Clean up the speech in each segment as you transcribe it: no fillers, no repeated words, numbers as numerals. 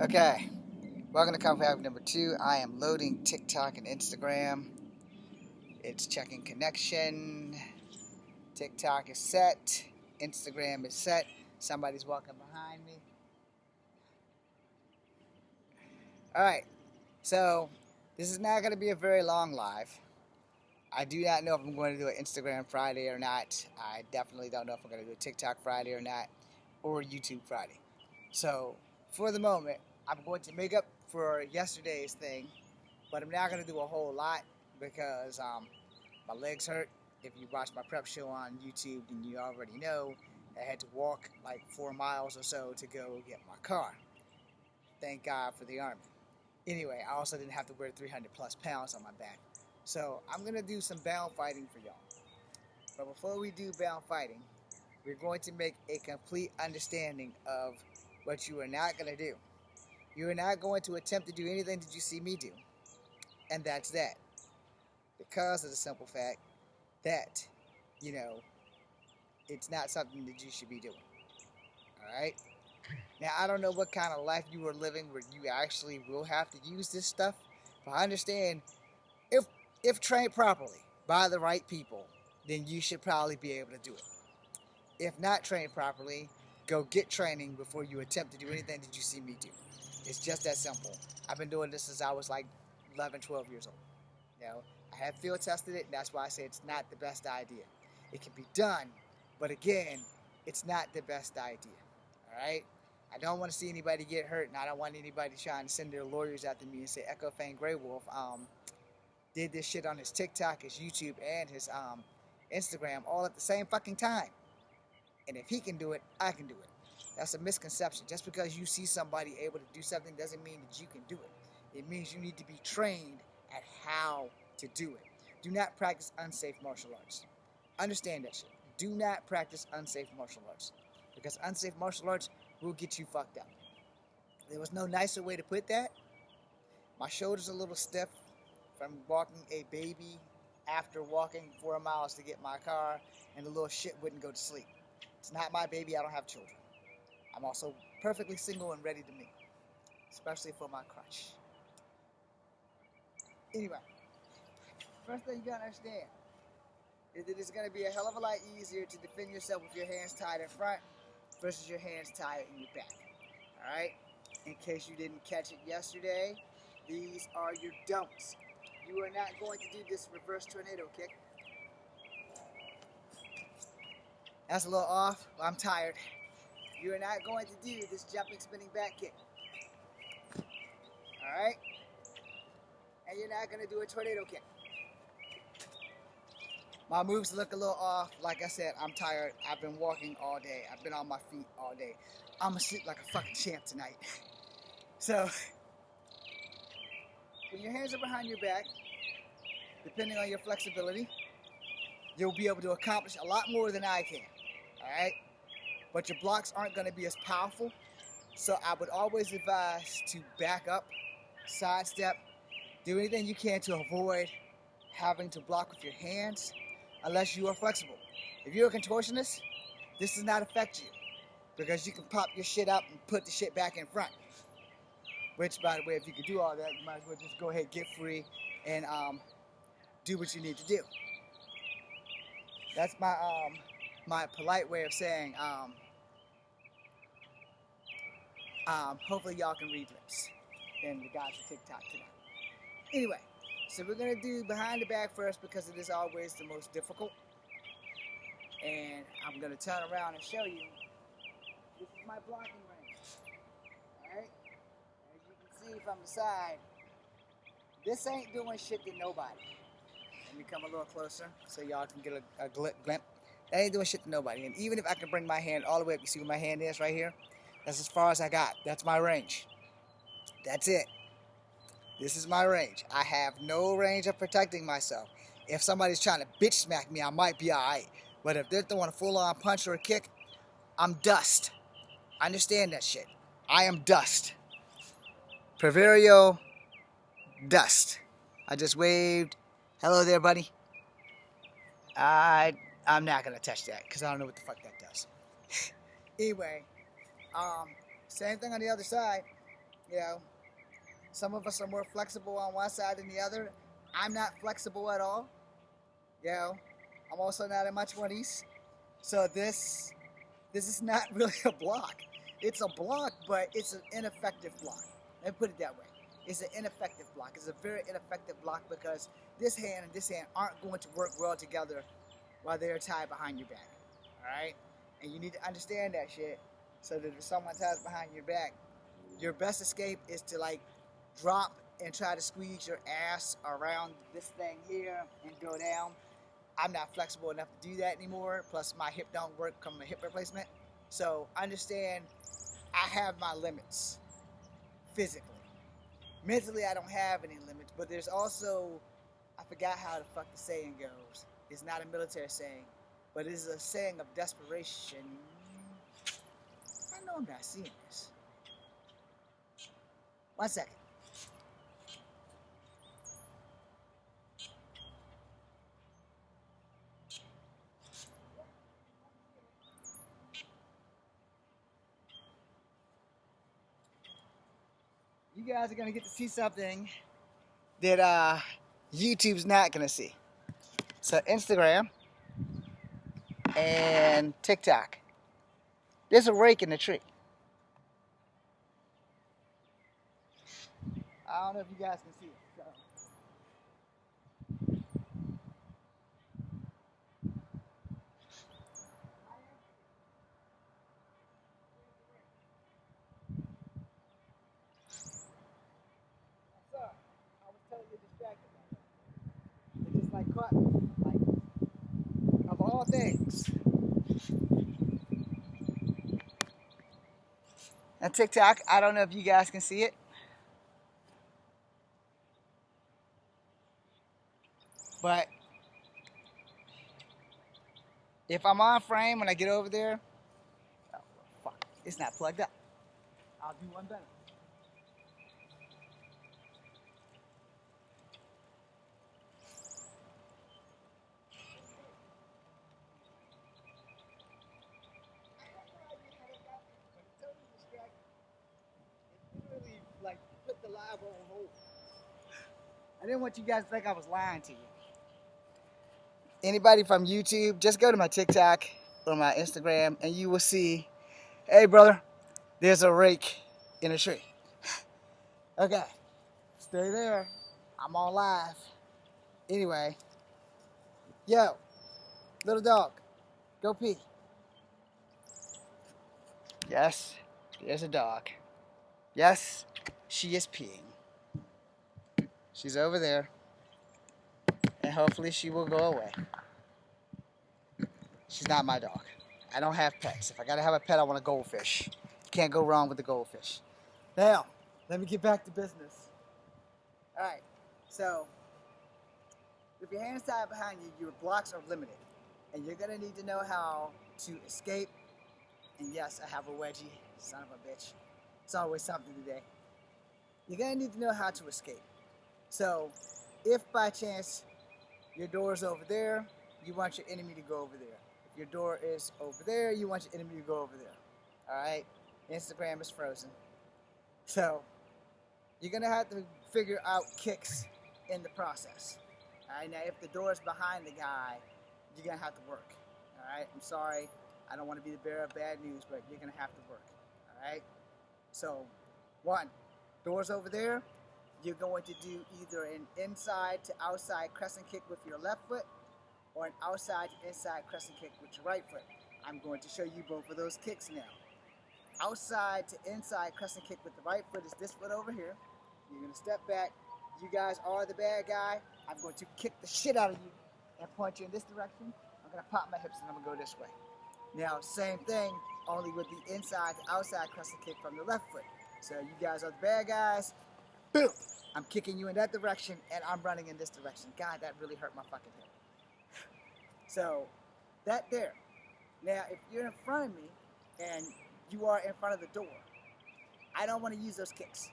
Okay, welcome to Coffee Hack number 2. I am loading TikTok and Instagram. It's checking connection. TikTok is set. Instagram is set. Somebody's walking behind me. Alright, so this is not going to be a very long live. I do not know if I'm going to do an Instagram Friday or not. I definitely don't know if I'm going to do a TikTok Friday or not, or YouTube Friday. So, for the moment, I'm going to make up for yesterday's thing, but I'm not going to do a whole lot because my legs hurt. If you watch my prep show on YouTube, then you already know I had to walk like 4 miles or so to go get my car. Thank God for the Army. Anyway, I also didn't have to wear 300 plus pounds on my back. So I'm going to do some bound fighting for y'all. But before we do bound fighting, we're going to make a complete understanding of what you are not going to do. You are not going to attempt to do anything that you see me do. And that's that. Because of the simple fact that, it's not something that you should be doing. Alright? Now, I don't know what kind of life you are living where you actually will have to use this stuff. But I understand if trained properly by the right people, then you should probably be able to do it. If not trained properly, go get training before you attempt to do anything that you see me do. It's just that simple. I've been doing this since I was like 11, 12 years old. I have field tested it, and that's why I say it's not the best idea. It can be done, but again, it's not the best idea. Alright? I don't want to see anybody get hurt, and I don't want anybody trying to send their lawyers after me and say Echo Fang Grey Wolf did this shit on his TikTok, his YouTube, and his Instagram all at the same fucking time. And if he can do it, I can do it. That's a misconception. Just because you see somebody able to do something doesn't mean that you can do it. It means you need to be trained at how to do it. Do not practice unsafe martial arts. Understand that shit. Do not practice unsafe martial arts. Because unsafe martial arts will get you fucked up. There was no nicer way to put that. My shoulder's a little stiff from walking a baby after walking 4 miles to get my car, and the little shit wouldn't go to sleep. It's not my baby. I don't have children. I'm also perfectly single and ready to meet, especially for my crush. Anyway, first thing you gotta understand is that it's gonna be a hell of a lot easier to defend yourself with your hands tied in front versus your hands tied in your back. Alright? In case you didn't catch it yesterday, these are your don'ts. You are not going to do this reverse tornado kick. That's a little off. I'm tired. You are not going to do this jumping, spinning back kick. Alright? And you're not going to do a tornado kick. My moves look a little off. Like I said, I'm tired. I've been walking all day. I've been on my feet all day. I'm going to sleep like a fucking champ tonight. So, when your hands are behind your back, depending on your flexibility, you'll be able to accomplish a lot more than I can. Alright? But your blocks aren't going to be as powerful. So I would always advise to back up, sidestep, do anything you can to avoid having to block with your hands unless you are flexible. If you're a contortionist, this does not affect you because you can pop your shit up and put the shit back in front. Which, by the way, if you can do all that, you might as well just go ahead, get free, and do what you need to do. That's my polite way of saying, hopefully y'all can read lips in regards to TikTok tonight. Anyway, so we're going to do behind the back first because it is always the most difficult. And I'm going to turn around and show you. This is my blocking range. Alright? As you can see from the side, this ain't doing shit to nobody. Let me come a little closer so y'all can get a glimpse. That ain't doing shit to nobody. And even if I can bring my hand all the way up, you see where my hand is right here? That's as far as I got. That's my range. That's it. This is my range. I have no range of protecting myself. If somebody's trying to bitch smack me, I might be alright. But if they're throwing a full-on punch or a kick, I'm dust. Understand that shit. I am dust. Perverio dust. I just waved. Hello there, buddy. I'm not going to touch that because I don't know what the fuck that does. Anyway, same thing on the other side. You know, some of us are more flexible on one side than the other. I'm not flexible at all. You know, I'm also not a much one east. So this is not really a block. It's a block, but it's an ineffective block. Let me put it that way. It's an ineffective block. It's a very ineffective block because this hand and this hand aren't going to work well together while they're tied behind your back. Alright? And you need to understand that shit so that if someone ties behind your back, your best escape is to like drop and try to squeeze your ass around this thing here and go down. I'm not flexible enough to do that anymore. Plus, my hip don't work from a hip replacement. So, understand, I have my limits physically. Mentally, I don't have any limits, but there's also, I forgot how the fuck the saying goes. It's not a military saying, but it is a saying of desperation. I know I'm not seeing this. 1 second. You guys are gonna get to see something that YouTube's not gonna see. So Instagram and TikTok. There's a rake in the tree. I don't know if you guys can see it. So. Sorry, I was totally distracted by that. It just like caught me, like of all things. And TikTok, I don't know if you guys can see it. But if I'm on frame when I get over there, oh, fuck, it's not plugged up. I'll do one better. Like put the live on hold. I didn't want you guys to think I was lying to you. Anybody from YouTube, just go to my TikTok or my Instagram and you will see, hey brother, there's a rake in a tree. Okay, stay there. I'm on live. Anyway, yo, little dog, go pee. Yes, there's a dog. Yes, she is peeing. She's over there. And hopefully she will go away. She's not my dog. I don't have pets. If I gotta have a pet, I want a goldfish. Can't go wrong with the goldfish. Now, let me get back to business. Alright, so if your hand's tied behind you, your blocks are limited. And you're gonna need to know how to escape. And yes, I have a wedgie, son of a bitch. It's always something today. You're gonna need to know how to escape. So, if by chance your door's over there, you want your enemy to go over there. If your door is over there, you want your enemy to go over there. Alright? Instagram is frozen. So, you're going to have to figure out kicks in the process. Alright? Now, if the door's behind the guy, you're going to have to work. Alright? I'm sorry. I don't want to be the bearer of bad news, but you're going to have to work. Alright? So, 1, door's over there. You're going to do either an inside to outside crescent kick with your left foot or an outside to inside crescent kick with your right foot. I'm going to show you both of those kicks now. Outside to inside crescent kick with the right foot is this foot over here. You're going to step back. You guys are the bad guy. I'm going to kick the shit out of you and point you in this direction. I'm going to pop my hips and I'm going to go this way. Now, same thing, only with the inside to outside crescent kick from the left foot. So you guys are the bad guys. Boom! I'm kicking you in that direction and I'm running in this direction. God, that really hurt my fucking hip. So, that there. Now, if you're in front of me and you are in front of the door, I don't want to use those kicks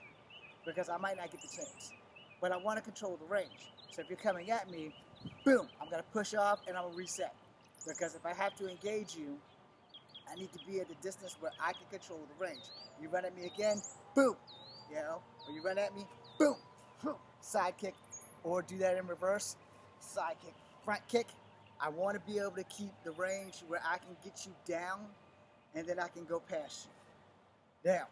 because I might not get the chance. But I want to control the range. So if you're coming at me, boom, I'm going to push off and I'm going to reset. Because if I have to engage you, I need to be at the distance where I can control the range. You run at me again, boom, You know, when you run at me, boom, boom, side kick, or do that in reverse, side kick, front kick. I want to be able to keep the range where I can get you down and then I can go past you. Now,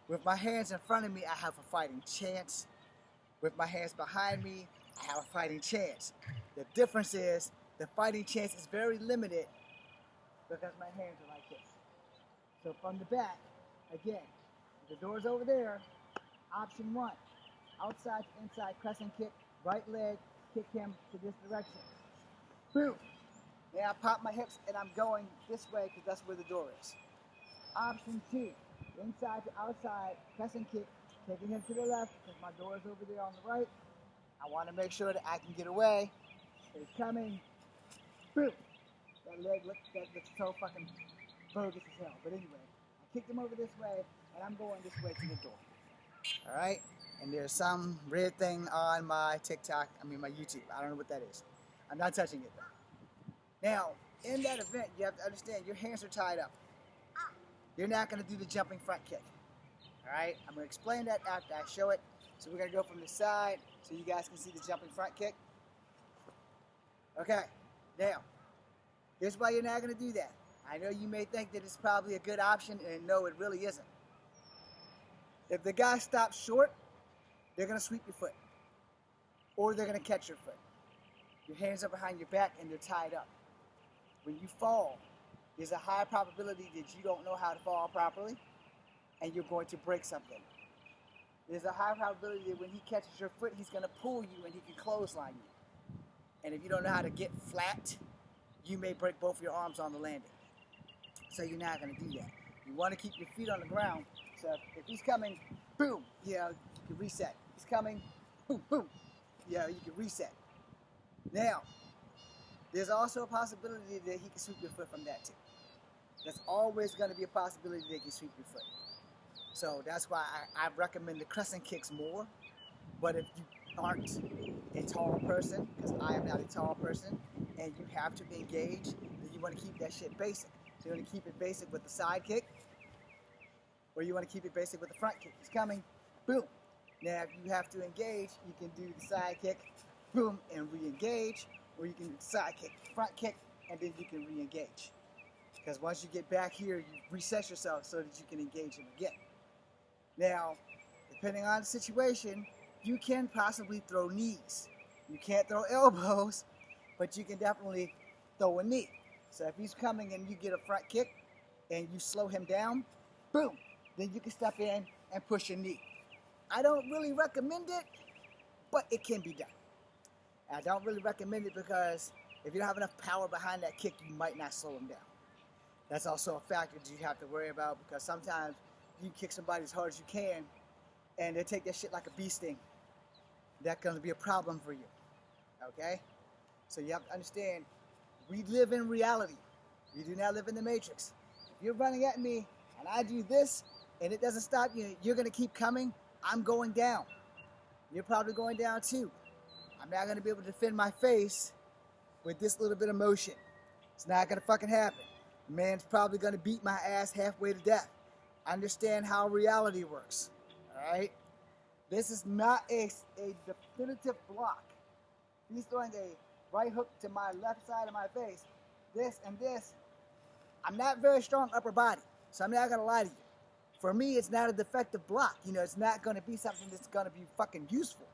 with my hands in front of me, I have a fighting chance. With my hands behind me, I have a fighting chance. The difference is the fighting chance is very limited because my hands are like this. So from the back, again, the door's over there. Option 1, outside to inside crescent kick, right leg, kick him to this direction. Boom. Now I pop my hips and I'm going this way because that's where the door is. Option 2, inside to outside, crescent kick, taking him to the left because my door is over there on the right. I want to make sure that I can get away. He's coming. Boom. That leg looks so fucking bogus as hell. But anyway, I kicked him over this way and I'm going this way to the door. Alright? And there's some red thing on my my YouTube. I don't know what that is. I'm not touching it though. Now, in that event, you have to understand your hands are tied up. You're not going to do the jumping front kick. Alright? I'm going to explain that after I show it. So we're going to go from the side so you guys can see the jumping front kick. Okay. Now, here's why you're not going to do that. I know you may think that it's probably a good option, and no, it really isn't. If the guy stops short, they're going to sweep your foot. Or they're going to catch your foot. Your hands are behind your back and they're tied up. When you fall, there's a high probability that you don't know how to fall properly and you're going to break something. There's a high probability that when he catches your foot, he's going to pull you and he can clothesline you. And if you don't know how to get flat, you may break both your arms on the landing. So you're not going to do that. You want to keep your feet on the ground. So if he's coming, boom, you can reset. He's coming, boom, boom, you can reset. Now, there's also a possibility that he can sweep your foot from that too. There's always going to be a possibility that he can sweep your foot. So that's why I recommend the crescent kicks more. But if you aren't a tall person, because I am not a tall person, and you have to engage, then you want to keep that shit basic. So you want to keep it basic with the side kick, or you want to keep it basic with the front kick. He's coming, boom. Now if you have to engage, you can do the side kick, boom, and re-engage, or you can do the side kick, front kick, and then you can re-engage. Because once you get back here, you reset yourself so that you can engage him again. Now, depending on the situation, you can possibly throw knees. You can't throw elbows, but you can definitely throw a knee. So if he's coming and you get a front kick and you slow him down, boom, then you can step in and push a knee. I don't really recommend it, but it can be done. I don't really recommend it because if you don't have enough power behind that kick, you might not slow him down. That's also a factor that you have to worry about because sometimes you kick somebody as hard as you can and they take that shit like a bee sting. That's going to be a problem for you. Okay? So you have to understand, we live in reality. We do not live in the Matrix. If you're running at me and I do this and it doesn't stop you, you're going to keep coming, I'm going down. You're probably going down too. I'm not going to be able to defend my face with this little bit of motion. It's not going to fucking happen. The man's probably going to beat my ass halfway to death. Understand how reality works. Alright? This is not a definitive block. He's throwing a right hook to my left side of my face. This and this. I'm not very strong upper body, so I'm not going to lie to you. For me, it's not a defective block. It's not going to be something that's going to be fucking useful.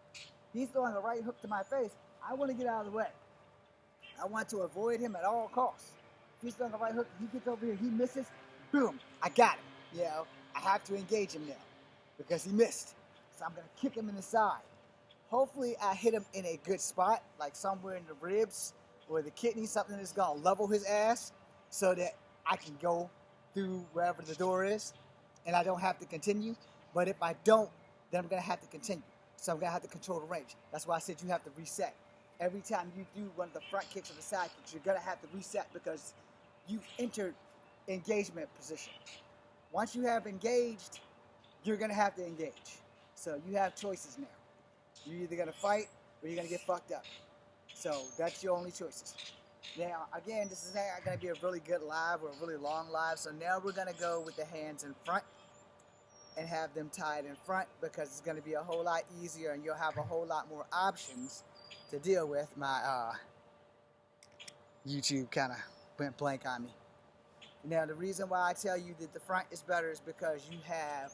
He's throwing a right hook to my face. I want to get out of the way. I want to avoid him at all costs. If he's throwing a right hook, he gets over here, he misses, boom, I got him. I have to engage him now because he missed. So I'm going to kick him in the side. Hopefully I hit him in a good spot, like somewhere in the ribs or the kidney, something that's going to level his ass so that I can go through wherever the door is and I don't have to continue. But if I don't, then I'm going to have to continue. So I'm going to have to control the range. That's why I said you have to reset. Every time you do one of the front kicks or the side kicks, you're going to have to reset because you've entered engagement position. Once you have engaged, you're going to have to engage. So you have choices now. You're either going to fight or you're going to get fucked up. So that's your only choices. Now, again, this is not going to be a really good live or a really long live. So now we're going to go with the hands in front. and have them tied in front because it's going to be a whole lot easier and you'll have a whole lot more options to deal with. My YouTube kind of went blank on me. Now, the reason why I tell you that the front is better is because you have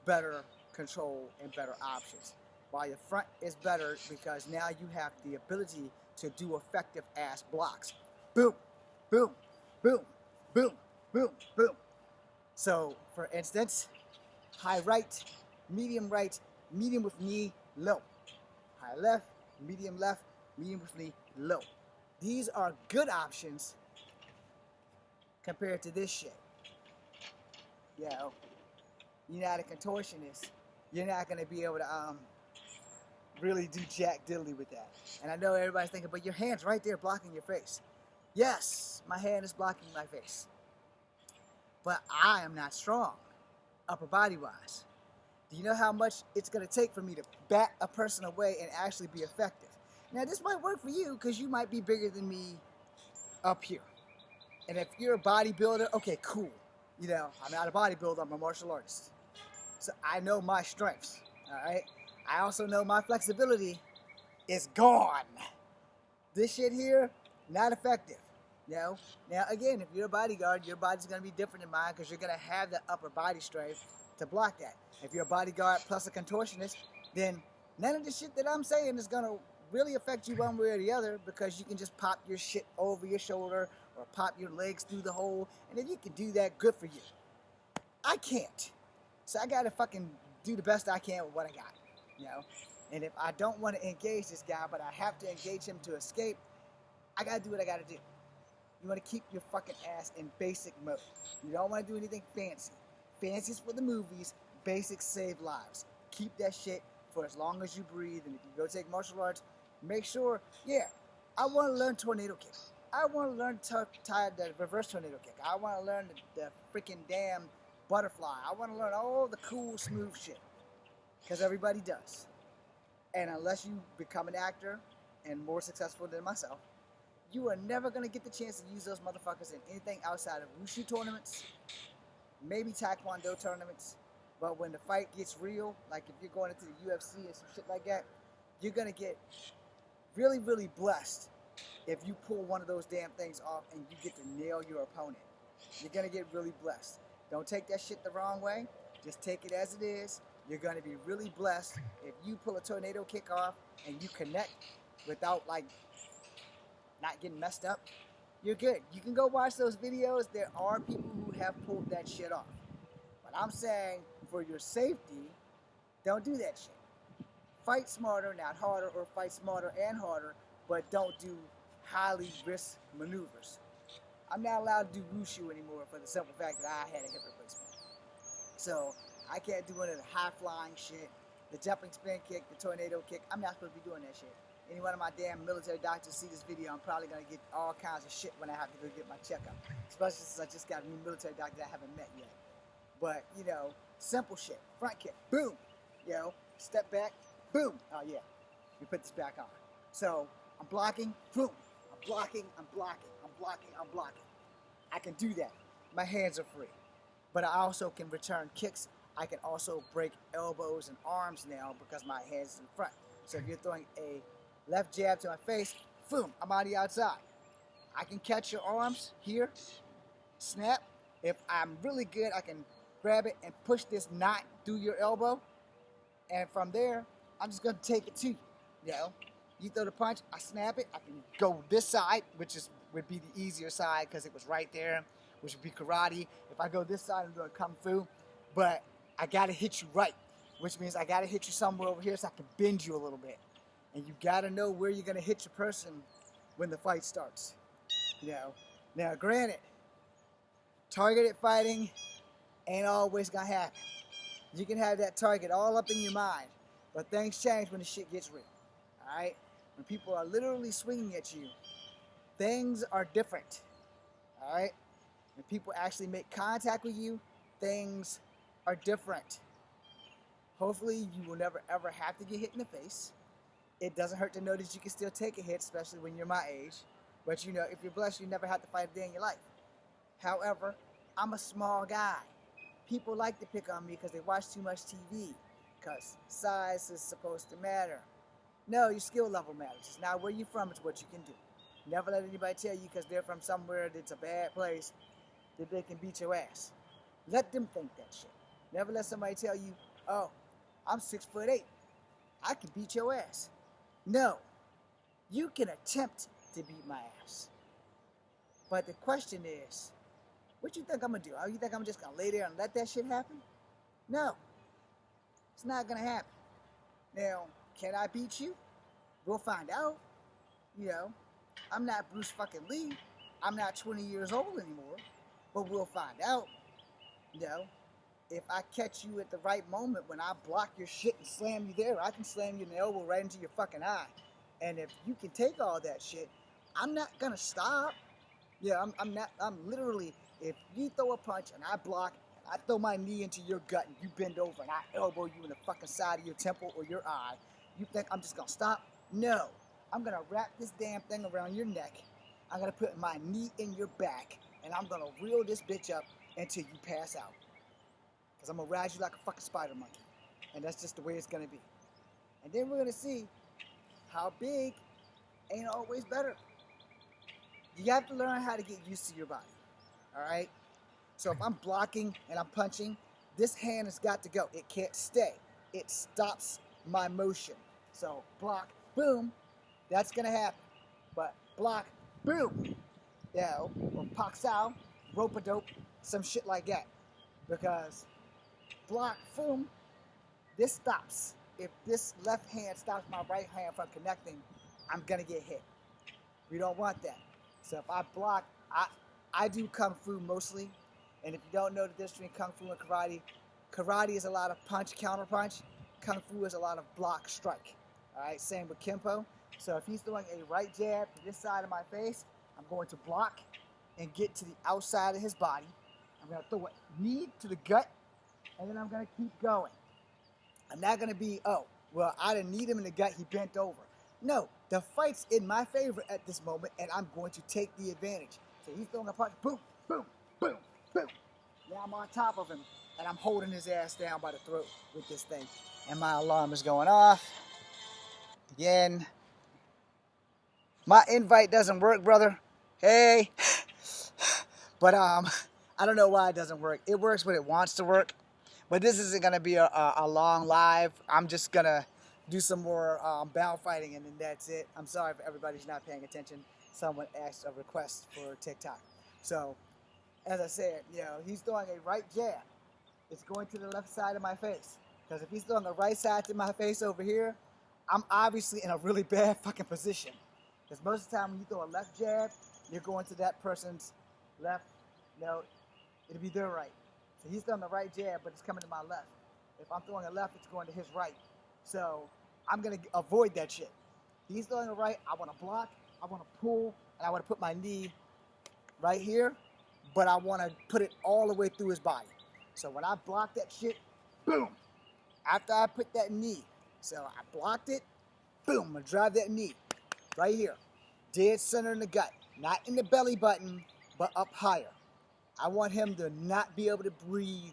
better control and better options. While your front is better because now you have the ability to do effective ass blocks. Boom, boom, boom, boom, boom, boom. So, for instance, high right, medium with knee low. High left, medium with knee low. These are good options compared to this shit. You know, you're not a contortionist. You're not going to be able to really do jack diddly with that. And I know everybody's thinking, but your hand's right there blocking your face. Yes, my hand is blocking my face. But I am not strong, upper body wise. Do you know how much it's going to take for me to bat a person away and actually be effective? Now, this might work for you because you might be bigger than me up here. And if you're a bodybuilder, okay, cool. You know, I'm not a bodybuilder, I'm a martial artist. So I know my strengths, all right? I also know my flexibility is gone. This shit here, not effective. You know? Now, again, if you're a bodyguard, your body's going to be different than mine because you're going to have the upper body strength to block that. If you're a bodyguard plus a contortionist, then none of the shit that I'm saying is going to really affect you one way or the other because you can just pop your shit over your shoulder or pop your legs through the hole. And if you can do that, good for you. I can't. So I got to fucking do the best I can with what I got. You know? And if I don't want to engage this guy, but I have to engage him to escape, I got to do what I got to do. You want to keep your fucking ass in basic mode. You don't want to do anything fancy. Fancy's for the movies. Basics save lives. Keep that shit for as long as you breathe. And if you go take martial arts, make sure, yeah, I want to learn tornado kick. I want to learn the reverse tornado kick. I want to learn the freaking damn butterfly. I want to learn all the cool, smooth shit. Because everybody does. And unless you become an actor and more successful than myself, you are never going to get the chance to use those motherfuckers in anything outside of wushu tournaments, maybe taekwondo tournaments. But when the fight gets real, like if you're going into the UFC and some shit like that, you're going to get really, really blessed if you pull one of those damn things off and you get to nail your opponent. You're going to get really blessed. Don't take that shit the wrong way. Just take it as it is. You're going to be really blessed if you pull a tornado kick off and you connect without, like, not getting messed up. You're good. You can go watch those videos. There are people who have pulled that shit off. But I'm saying, for your safety, don't do that shit. Fight smarter, not harder, or fight smarter and harder, but don't do highly risk maneuvers. I'm not allowed to do wushu anymore for the simple fact that I had a hip replacement. So I can't do any of the high flying shit, the jumping spin kick, the tornado kick. I'm not supposed to be doing that shit. Any one of my damn military doctors see this video, I'm probably going to get all kinds of shit when I have to go get my checkup. Especially since I just got a new military doctor that I haven't met yet. But, you know, simple shit. Front kick, boom. You know, step back, boom. Oh, yeah. We put this back on. So, I'm blocking, boom. I'm blocking, I'm blocking, I'm blocking, I'm blocking. I can do that. My hands are free. But I also can return kicks. I can also break elbows and arms now because my hands is in front. So if you're throwing a left jab to my face, boom, I'm on the outside. I can catch your arms here, snap. If I'm really good, I can grab it and push this knot through your elbow. And from there, I'm just going to take it to you. You know, you throw the punch, I snap it. I can go this side, which would be the easier side because it was right there, which would be karate. If I go this side, I'm doing kung fu. But I got to hit you right, which means I got to hit you somewhere over here so I can bend you a little bit. And you got to know where you're going to hit your person when the fight starts. You know, now granted, targeted fighting ain't always going to happen. You can have that target all up in your mind, but things change when the shit gets real. All right? When people are literally swinging at you, things are different. All right? When people actually make contact with you, things are different. Hopefully, you will never ever have to get hit in the face. It doesn't hurt to know that you can still take a hit, especially when you're my age. But you know, if you're blessed, you never have to fight a day in your life. However, I'm a small guy. People like to pick on me because they watch too much TV, because size is supposed to matter. No, your skill level matters. It's not where you're from, it's what you can do. Never let anybody tell you because they're from somewhere that's a bad place that they can beat your ass. Let them think that shit. Never let somebody tell you, oh, I'm 6'8". I can beat your ass. No, you can attempt to beat my ass. But the question is, what you think I'm gonna do? Oh, you think I'm just gonna lay there and let that shit happen? No, it's not gonna happen. Now, can I beat you? We'll find out. You know, I'm not Bruce fucking Lee. I'm not 20 years old anymore. But we'll find out. You know, if I catch you at the right moment when I block your shit and slam you there, I can slam you in the elbow right into your fucking eye. And if you can take all that shit, I'm not gonna stop. Yeah, I'm literally, if you throw a punch and I block, and I throw my knee into your gut and you bend over and I elbow you in the fucking side of your temple or your eye, you think I'm just gonna stop? No. I'm gonna wrap this damn thing around your neck. I'm gonna put my knee in your back and I'm gonna reel this bitch up until you pass out. Because I'm gonna ride you like a fucking spider monkey. And that's just the way it's gonna be. And then we're gonna see how big ain't always better. You have to learn how to get used to your body. Alright? So if I'm blocking and I'm punching, this hand has got to go. It can't stay. It stops my motion. So block, boom, that's gonna happen. But block, boom, or pak sao, rope-a-dope, some shit like that. Because block, boom, this stops. If this left hand stops my right hand from connecting, I'm gonna get hit. We don't want that. So if I block, I do Kung Fu mostly. And if you don't know the difference between Kung Fu and karate, karate is a lot of punch, counter punch. Kung Fu is a lot of block, strike. All right, same with Kempo. So if he's throwing a right jab to this side of my face, I'm going to block and get to the outside of his body. I'm going to throw a knee to the gut, and then I'm going to keep going. I'm not going to be, oh, well, I didn't need him in the gut, he bent over. No, the fight's in my favor at this moment, and I'm going to take the advantage. So he's throwing a punch, boom, boom, boom, boom. Now I'm on top of him, and I'm holding his ass down by the throat with this thing. And my alarm is going off. Again. My invite doesn't work, brother. Hey. But I don't know why it doesn't work. It works when it wants to work. But this isn't going to be a long live. I'm just going to do some more bound fighting, and then that's it. I'm sorry if everybody's not paying attention. Someone asked a request for TikTok. So, as I said, you know, he's throwing a right jab. It's going to the left side of my face. Because if he's throwing the right side to my face over here, I'm obviously in a really bad fucking position. Because most of the time when you throw a left jab, you're going to that person's left. No, it'll be their right. So he's throwing the right jab, but it's coming to my left. If I'm throwing a left, it's going to his right. So I'm going to avoid that shit. He's throwing a right, I want to block, I want to pull, and I want to put my knee right here, but I want to put it all the way through his body. So when I block that shit, boom. After I put that knee, so I blocked it, boom, I'm going to drive that knee right here, dead center in the gut, not in the belly button, but up higher. I want him to not be able to breathe.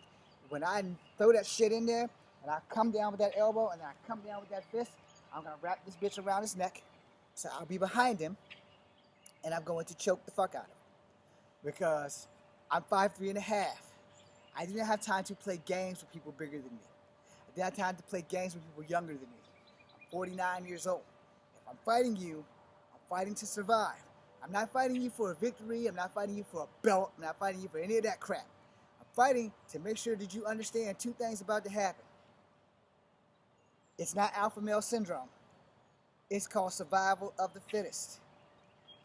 When I throw that shit in there, and I come down with that elbow, and then I come down with that fist, I'm going to wrap this bitch around his neck, so I'll be behind him, and I'm going to choke the fuck out of him. Because I'm 5'3.5". I didn't have time to play games with people bigger than me. I didn't have time to play games with people younger than me. I'm 49 years old. If I'm fighting you, I'm fighting to survive. I'm not fighting you for a victory. I'm not fighting you for a belt. I'm not fighting you for any of that crap. I'm fighting to make sure that you understand two things about to happen. It's not alpha male syndrome. It's called survival of the fittest.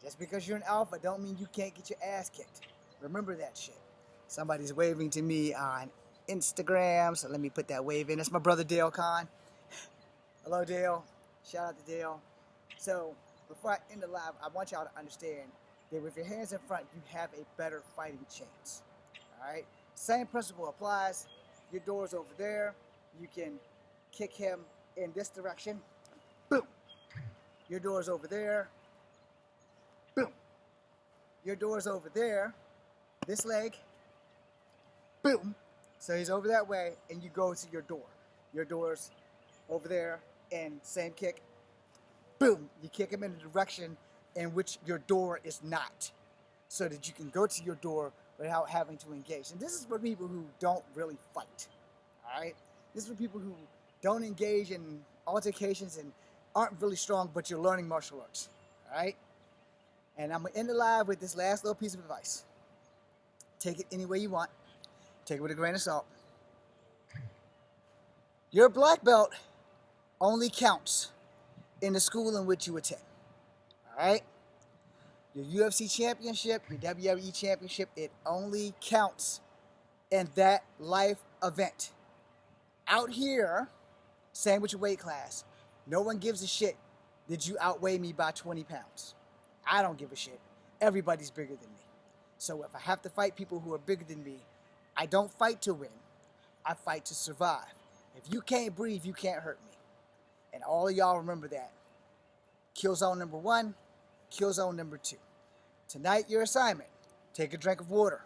Just because you're an alpha don't mean you can't get your ass kicked. Remember that shit. Somebody's waving to me on Instagram, so let me put that wave in. That's my brother Dale Khan. Hello, Dale. Shout out to Dale. So, before I end the live, I want y'all to understand that with your hands in front, you have a better fighting chance. Alright? Same principle applies. Your door's over there. You can kick him in this direction. Boom. Your door's over there. Boom. Your door's over there. This leg. Boom. So he's over that way, and you go to your door. Your door's over there, and same kick. Boom! You kick him in the direction in which your door is not, so that you can go to your door without having to engage. And this is for people who don't really fight. All right? This is for people who don't engage in altercations and aren't really strong, but you're learning martial arts. All right? And I'm going to end the live with this last little piece of advice. Take it any way you want. Take it with a grain of salt. Your black belt only counts in the school in which you attend. All right? Your UFC championship, your WWE championship, it only counts in that life event. Out here, same with your weight class. No one gives a shit that you outweigh me by 20 pounds. I don't give a shit. Everybody's bigger than me. So if I have to fight people who are bigger than me, I don't fight to win. I fight to survive. If you can't breathe, you can't hurt me. And all of y'all remember that. Kill zone number 1, kill zone number 2. Tonight, your assignment, take a drink of water.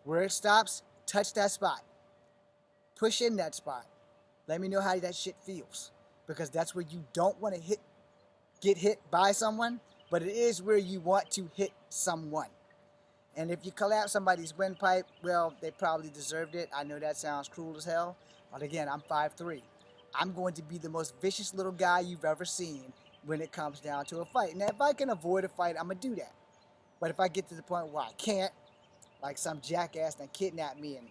Where it stops, touch that spot. Push in that spot. Let me know how that shit feels. Because that's where you don't want to get hit by someone, but it is where you want to hit someone. And if you collapse somebody's windpipe, well, they probably deserved it. I know that sounds cruel as hell, but again, I'm 5'3". I'm going to be the most vicious little guy you've ever seen when it comes down to a fight. Now, if I can avoid a fight, I'm going to do that. But if I get to the point where I can't, like some jackass that kidnapped me and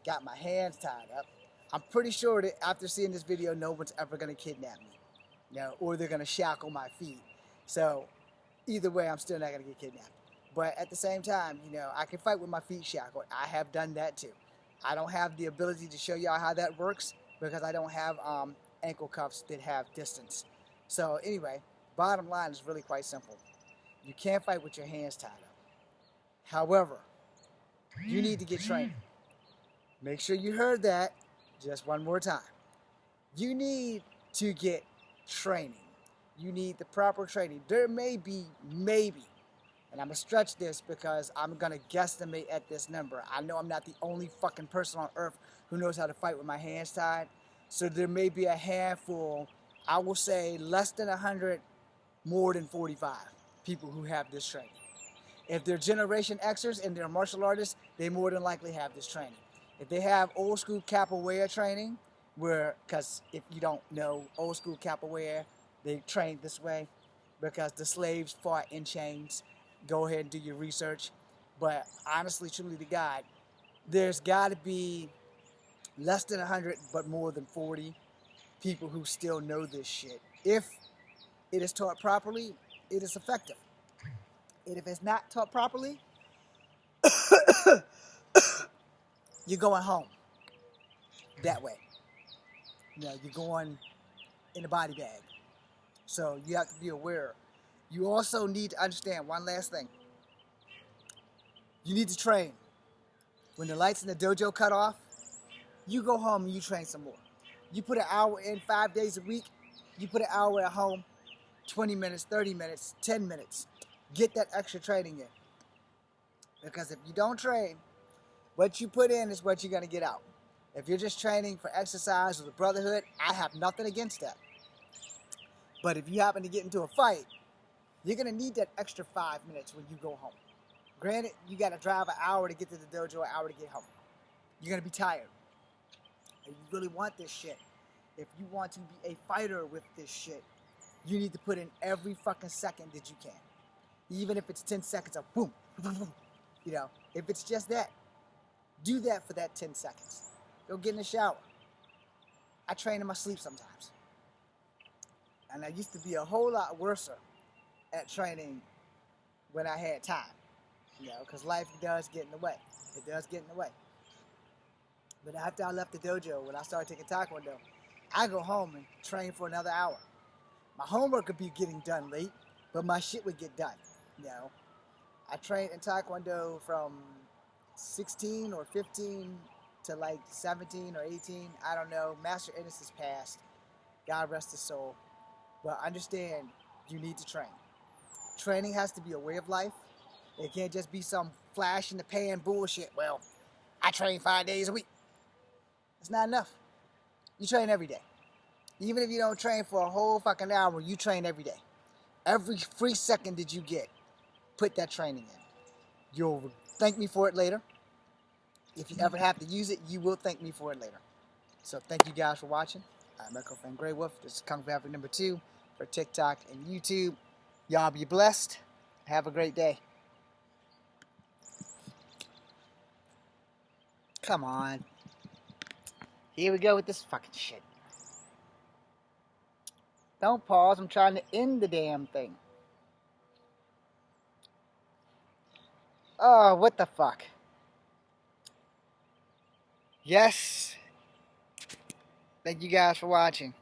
got my hands tied up, I'm pretty sure that after seeing this video, no one's ever going to kidnap me. You know, or they're going to shackle my feet. So, either way, I'm still not going to get kidnapped. But at the same time, you know, I can fight with my feet shackled. I have done that too. I don't have the ability to show y'all how that works because I don't have ankle cuffs that have distance. So anyway, bottom line is really quite simple. You can't fight with your hands tied up. However, you need to get training. Make sure you heard that just one more time. You need to get training. You need the proper training. There may be, maybe, and I'm going to stretch this because I'm going to guesstimate at this number. I know I'm not the only fucking person on earth who knows how to fight with my hands tied. So there may be a handful, I will say less than 100, more than 45 people who have this training. If they're Generation Xers and they're martial artists, they more than likely have this training. If they have old school capoeira training, because if you don't know old school capoeira, they trained this way because the slaves fought in chains. Go ahead and do your research. But honestly, truly to God, there's got to be less than 100, but more than 40 people who still know this shit. If it is taught properly, it is effective. And if it's not taught properly, you're going home that way. You know, you're going in a body bag. So you have to be aware. You also need to understand one last thing. You need to train. When the lights in the dojo cut off, you go home and you train some more. You put an hour in 5 days a week. You put an hour at home, 20 minutes, 30 minutes, 10 minutes. Get that extra training in. Because if you don't train, what you put in is what you're going to get out. If you're just training for exercise or the brotherhood, I have nothing against that. But if you happen to get into a fight, you're going to need that extra 5 minutes when you go home. Granted, you got to drive an hour to get to the dojo, an hour to get home. You're going to be tired. And you really want this shit. If you want to be a fighter with this shit, you need to put in every fucking second that you can. Even if it's 10 seconds of boom, boom, boom. You know, if it's just that, do that for that 10 seconds. Go get in the shower. I train in my sleep sometimes. And I used to be a whole lot worse at training when I had time. You know, because life does get in the way. It does get in the way. But after I left the dojo, when I started taking Taekwondo, I go home and train for another hour. My homework would be getting done late, but my shit would get done. You know, I trained in Taekwondo from 16 or 15 to like 17 or 18. I don't know. Master Ennis has passed. God rest his soul. But understand, you need to train. Training has to be a way of life. It can't just be some flash in the pan bullshit. Well, I train 5 days a week. It's not enough. You train every day. Even if you don't train for a whole fucking hour, you train every day. Every free second that you get, put that training in. You'll thank me for it later. If you ever have to use it, you will thank me for it later. So thank you guys for watching. I'm Echo Fan Grey Wolf. This is Kung Fu Africa #2 for TikTok and YouTube. Y'all be blessed. Have a great day. Come on. Here we go with this fucking shit. Don't pause. I'm trying to end the damn thing. Oh, what the fuck? Yes. Thank you guys for watching.